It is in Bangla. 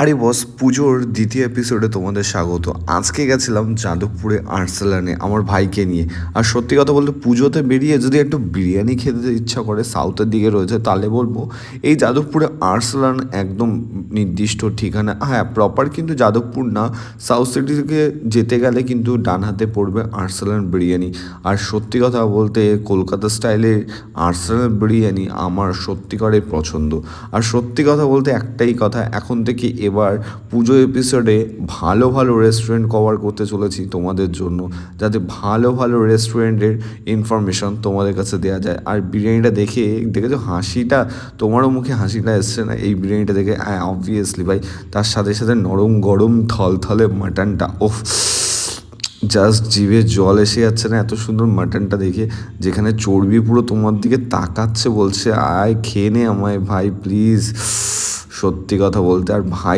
আরে বস, পুজোর দ্বিতীয় এপিসোডে তোমাদের স্বাগত। আজকে গেছিলাম যাদবপুরে আর্সেলানে আমার ভাইকে নিয়ে। আর সত্যি কথা বলতে পুজোতে বেরিয়ে যদি একটু বিরিয়ানি খেতে ইচ্ছা করে, সাউথের দিকে রয়েছে, তাহলে বলবো এই যাদবপুরে আর্সেলান একদম নির্দিষ্ট ঠিকানা। হ্যাঁ, প্রপার কিন্তু যাদবপুর না, সাউথ সিটি থেকে যেতে গেলে কিন্তু ডান হাতে পড়বে আর্সেলান বিরিয়ানি। আর সত্যি কথা বলতে কলকাতা স্টাইলের আর্সেলান বিরিয়ানি আমার সত্যিকারের পছন্দ। আর সত্যি কথা বলতে একটাই কথা, এখন থেকে এবার পুজো এপিসোডে ভালো ভালো রেস্টুরেন্ট কভার করতে চলেছি তোমাদের জন্য, যাতে ভালো ভালো রেস্টুরেন্টের ইনফরমেশন তোমাদের কাছে দেওয়া যায়। আর বিরিয়ানিটা দেখে দেখেছো হাসিটা, তোমারও মুখে হাসিটা এসছে না এই বিরিয়ানিটা দেখে? হ্যাঁ, অবভিয়াসলি ভাই। তার সাথে সাথে নরম গরম থলথলে মাটনটা, ওফ, জাস্ট জিভে জল এসে যাচ্ছে না এত সুন্দর মাটনটা দেখে, যেখানে চর্বি পুরো তোমার দিকে তাকাচ্ছে, বলছে আয় খেয়ে নে আমায় ভাই প্লিজ। সত্যি কথা বলতে, আর ভাই